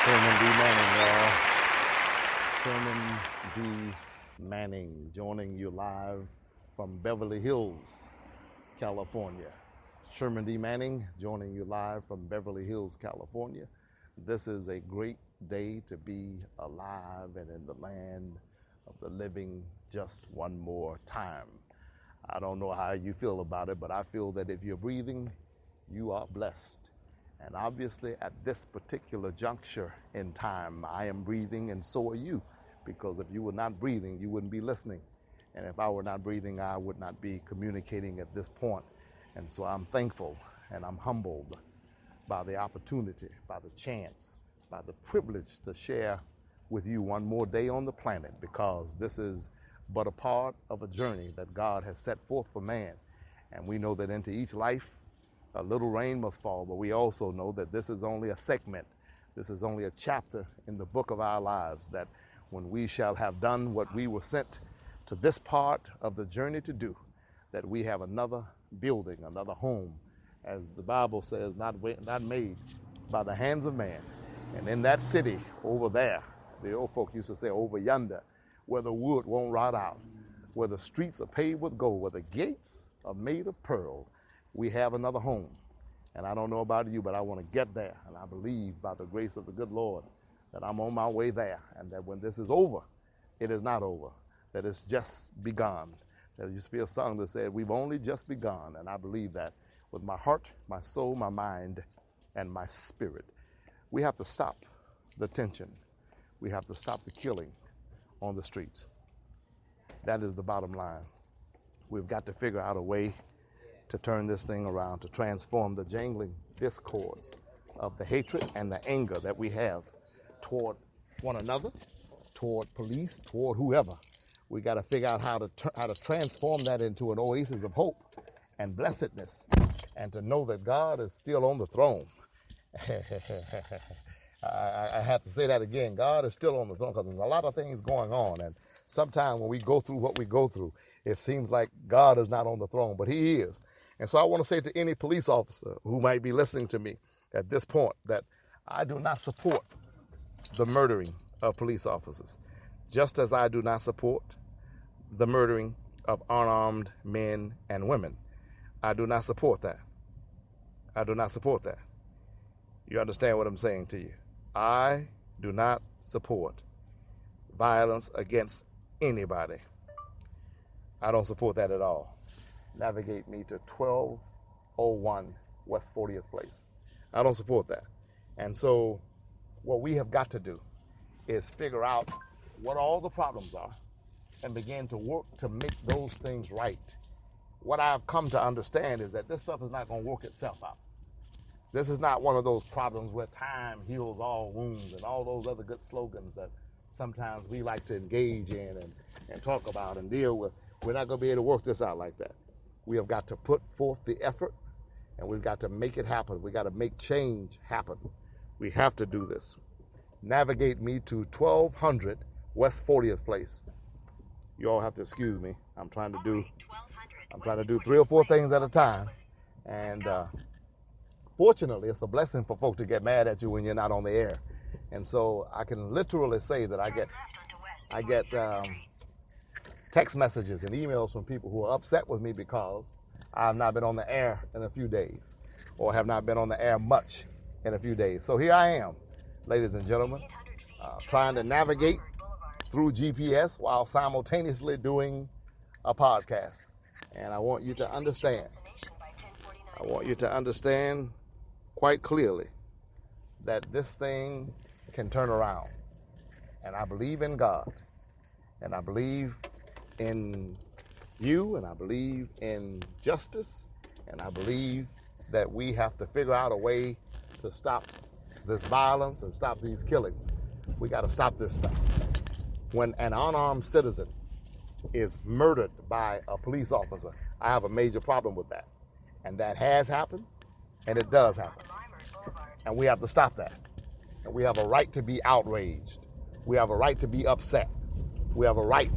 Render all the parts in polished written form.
Sherman D. Manning, y'all. Sherman D. Manning joining you live from Beverly Hills, California. Sherman D. Manning joining you live from Beverly Hills, California. This is a great day to be alive and in the land of the living just one more time. I don't know how you feel about it, but I feel that if you're breathing, you are blessed. And obviously at this particular juncture in time, I am breathing and so are you. Because if you were not breathing, you wouldn't be listening. And if I were not breathing, I would not be communicating at this point. And so I'm thankful and I'm humbled by the opportunity, by the chance, by the privilege to share with you one more day on the planet, because this is but a part of a journey that God has set forth for man. And we know that into each life, a little rain must fall, but we also know that this is only a segment. This is only a chapter in the book of our lives, that when we shall have done what we were sent to this part of the journey to do, that we have another building, another home, as the Bible says, not made by the hands of man. And in that city over there, the old folk used to say over yonder, where the wood won't rot out, where the streets are paved with gold, where the gates are made of pearl, we have another home. And I don't know about you, but I want to get there. And I believe by the grace of the good Lord that I'm on my way there. And that when this is over, it is not over, that it's just begun. There used to be a song that said, we've only just begun. And I believe that with my heart, my soul, my mind, and my spirit. We have to stop the tension. We have to stop the killing on the streets. That is the bottom line. We've got to figure out a way to turn this thing around, to transform the jangling discords of the hatred and the anger that we have toward one another, toward police, toward whoever. We got to figure out how to transform that into an oasis of hope and blessedness, and to know that God is still on the throne. I have to say that again. God is still on the throne, because there's a lot of things going on, and sometimes when we go through what we go through, it seems like God is not on the throne, but he is. And so I want to say to any police officer who might be listening to me at this point that I do not support the murdering of police officers, just as I do not support the murdering of unarmed men and women. I do not support that. I do not support that. You understand what I'm saying to you? I do not support violence against anybody. I don't support that at all. Navigate me to 1201 West 40th Place. I don't support that. And so what we have got to do is figure out what all the problems are and begin to work to make those things right. What I've come to understand is that this stuff is not going to work itself out. This is not one of those problems where time heals all wounds and all those other good slogans that sometimes we like to engage in and talk about and deal with. We're not going to be able to work this out like that. We have got to put forth the effort, and we've got to make it happen. We've got to make change happen. We have to do this. Navigate me to 1200 West 40th Place. You all have to excuse me. I'm trying to do 3 or 4 things at a time. And fortunately, it's a blessing for folk to get mad at you when you're not on the air. And so I can literally say that I get text messages and emails from people who are upset with me because I have not been on the air in a few days, or have not been on the air much in a few days. So here I am, ladies and gentlemen, trying to navigate through GPS while simultaneously doing a podcast. And I want you to understand, quite clearly that this thing can turn around. And I believe in God, and I believe in you, and I believe in justice, and I believe that we have to figure out a way to stop this violence and stop these killings. We got to stop this stuff. When an unarmed citizen is murdered by a police officer, I have a major problem with that. And that has happened, and it does happen. And we have to stop that. And we have a right to be outraged. We have a right to be upset. We have a right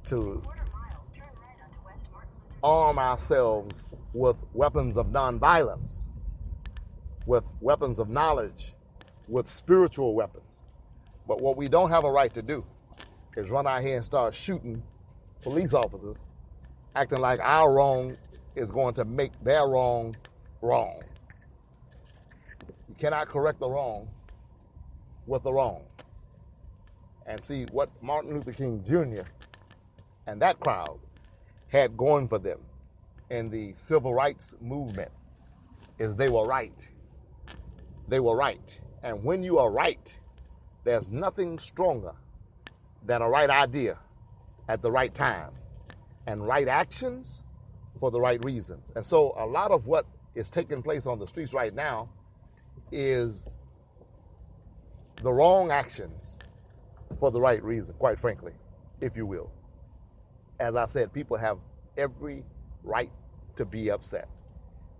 to arm ourselves with weapons of nonviolence, with weapons of knowledge, with spiritual weapons. But what we don't have a right to do is run out here and start shooting police officers, acting like our wrong is going to make their wrong wrong. You cannot correct the wrong with the wrong. And see, what Martin Luther King Jr. and that crowd had going for them in the civil rights movement is they were right. They were right. And when you are right, there's nothing stronger than a right idea at the right time and right actions for the right reasons. And so a lot of what is taking place on the streets right now is the wrong actions for the right reason, quite frankly, if you will. As I said, people have every right to be upset.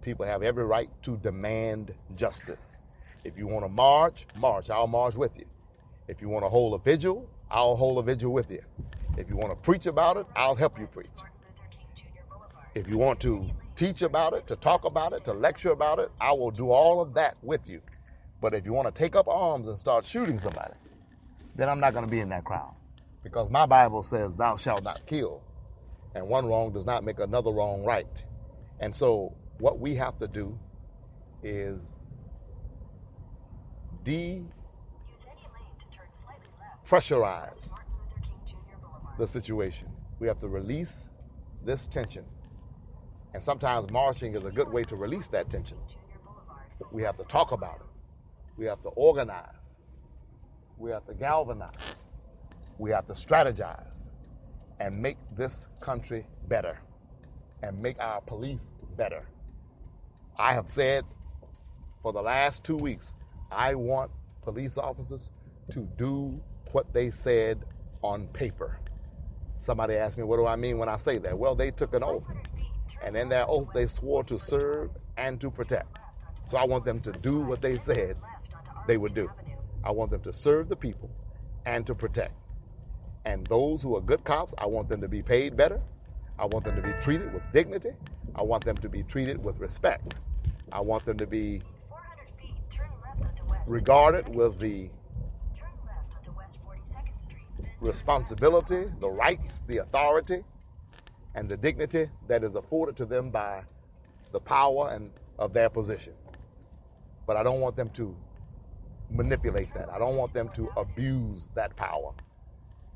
People have every right to demand justice. If you want to march, march. I'll march with you. If you want to hold a vigil, I'll hold a vigil with you. If you want to preach about it, I'll help you preach. If you want to teach about it, to talk about it, to lecture about it, I will do all of that with you. But if you want to take up arms and start shooting somebody, then I'm not going to be in that crowd. Because my Bible says, thou shalt not kill. And one wrong does not make another wrong right. And so what we have to do is pressurize the situation. We have to release this tension. And sometimes marching is a good way to release that tension. We have to talk about it. We have to organize. We have to galvanize. We have to strategize and make this country better and make our police better. I have said for the last 2 weeks, I want police officers to do what they said on paper. Somebody asked me, what do I mean when I say that? Well, they took an oath, and in their oath, they swore to serve and to protect. So I want them to do what they said they would do. I want them to serve the people and to protect. And those who are good cops, I want them to be paid better. I want them to be treated with dignity. I want them to be treated with respect. I want them to be regarded with the responsibility, the rights, the authority, and the dignity that is afforded to them by the power and of their position. But I don't want them to manipulate that. I don't want them to abuse that power.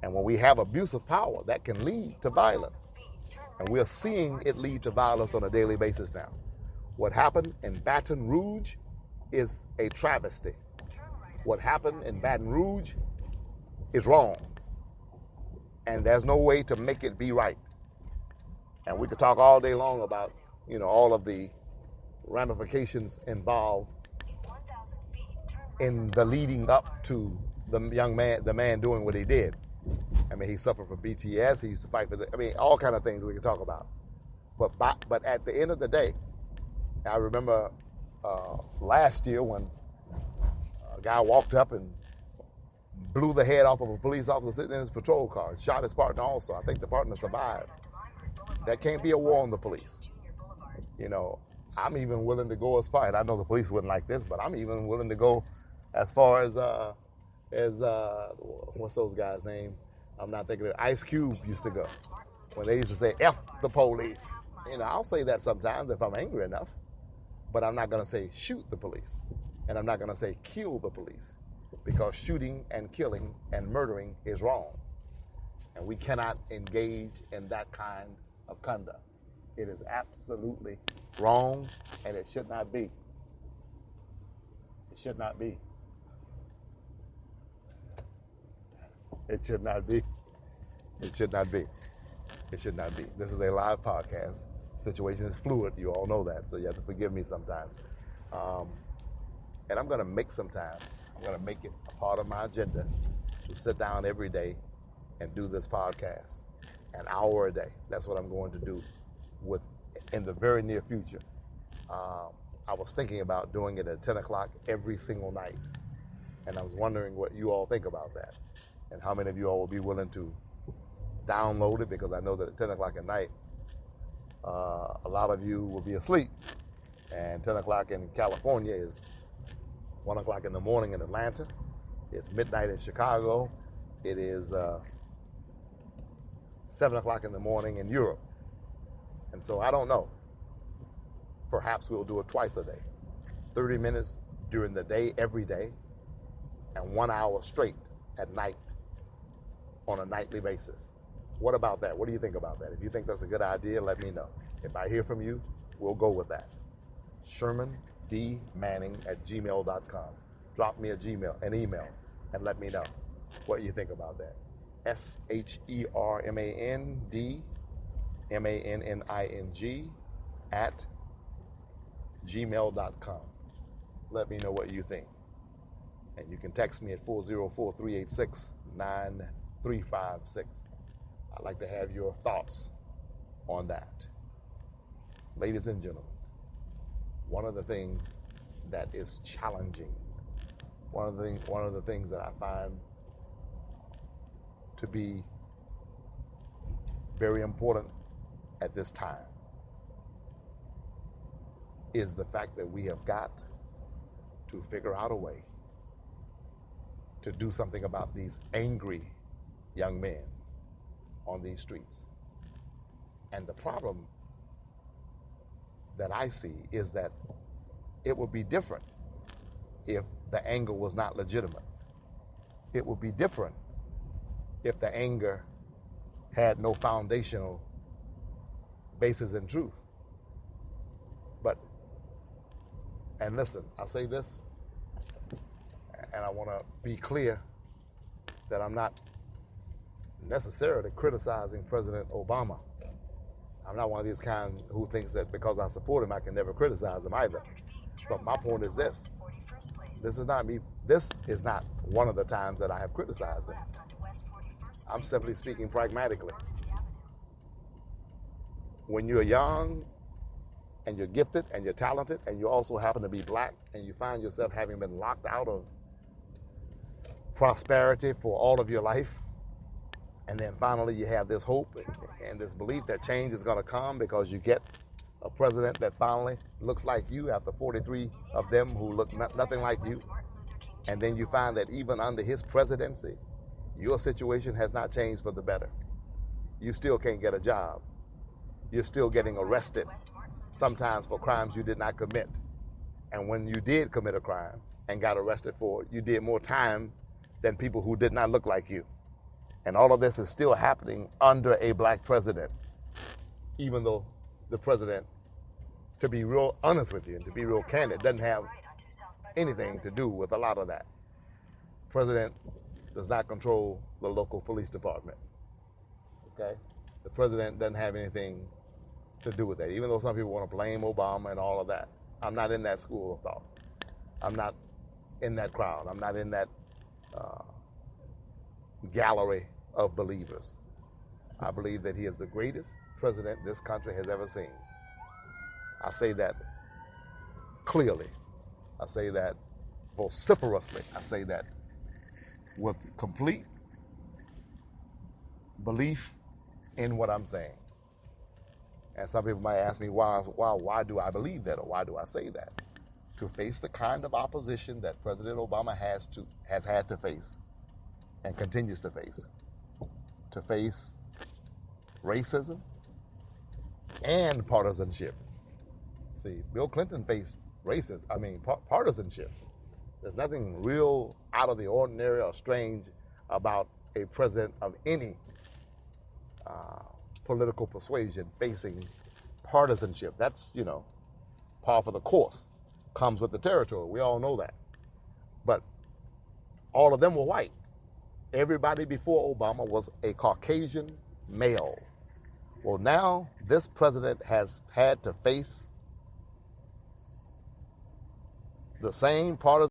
And when we have abuse of power, that can lead to violence. And we're seeing it lead to violence on a daily basis now. What happened in Baton Rouge is a travesty. What happened in Baton Rouge is wrong. And there's no way to make it be right. And we could talk all day long about, all of the ramifications involved in the leading up to the man doing what he did. I mean, he suffered from BTS. He used to fight for all kind of things we can talk about. But at the end of the day, I remember last year when a guy walked up and blew the head off of a police officer sitting in his patrol car, shot his partner also. I think the partner survived. That can't be a war on the police. I'm even willing to go as far, and I know the police wouldn't like this, but I'm even willing to go as far as what's those guys' name? I'm not thinking of it. Ice Cube used to go when they used to say F the police. I'll say that sometimes if I'm angry enough, but I'm not going to say shoot the police, and I'm not going to say kill the police, because shooting and killing and murdering is wrong, and we cannot engage in that kind of conduct. It is absolutely wrong, and it should not be. It should not be. It should not be. It should not be. It should not be. This is a live podcast. Situation is fluid. You all know that, so you have to forgive me sometimes. And I'm going to make it a part of my agenda to sit down every day and do this podcast, an hour a day. That's what I'm going to do in the very near future. I was thinking about doing it at 10 o'clock every single night, and I was wondering what you all think about that, and how many of you all will be willing to download it, because I know that at 10 o'clock at night, a lot of you will be asleep, and 10 o'clock in California is 1 o'clock in the morning in Atlanta. It's midnight in Chicago. It is 7 o'clock in the morning in Europe. And so I don't know. Perhaps we'll do it twice a day. 30 minutes during the day, every day, and 1 hour straight at night on a nightly basis. What about that? What do you think about that? If you think that's a good idea, let me know. If I hear from you, we'll go with that. ShermanDManning@gmail.com. Drop me an email, and let me know what you think about that. ShermanDManning@gmail.com. Let me know what you think. And you can text me at 404-386-9356. I'd like to have your thoughts on that. Ladies and gentlemen, one of the things that is challenging, one of the things that I find to be very important at this time is the fact that we have got to figure out a way to do something about these angry young men on these streets. And the problem that I see is that it would be different if the anger was not legitimate. It would be different if the anger had no foundational basis in truth. But, and listen, I say this, and I want to be clear that I'm not necessarily criticizing President Obama. I'm not one of these kind who thinks that because I support him, I can never criticize him either. But my point is this. This is not me. This is not one of the times that I have criticized him. I'm simply speaking pragmatically. When you're young and you're gifted and you're talented and you also happen to be black and you find yourself having been locked out of prosperity for all of your life, and then finally you have this hope and this belief that change is going to come because you get a president that finally looks like you after 43 of them who look nothing like you. And then you find that even under his presidency, your situation has not changed for the better. You still can't get a job. You're still getting arrested, sometimes for crimes you did not commit. And when you did commit a crime and got arrested for it, you did more time than people who did not look like you. And all of this is still happening under a black president, even though the president, to be real honest with you and to be real candid, doesn't have anything to do with a lot of that. President does not control the local police department. Okay? The president doesn't have anything to do with that, even though some people want to blame Obama and all of that. I'm not in that school of thought. I'm not in that crowd. I'm not in that gallery of believers. I believe that he is the greatest president this country has ever seen. I say that clearly. I say that vociferously. I say that with complete belief in what I'm saying. And some people might ask me, why do I believe that, or why do I say that? To face the kind of opposition that President Obama has had to face and continues to face. To face racism and partisanship. See, Bill Clinton faced partisanship. There's nothing real out of the ordinary or strange about a president of any political persuasion facing partisanship. That's, par for the course. Comes with the territory. We all know that. But all of them were white. Everybody before Obama was a Caucasian male. Well, now this president has had to face the same partisan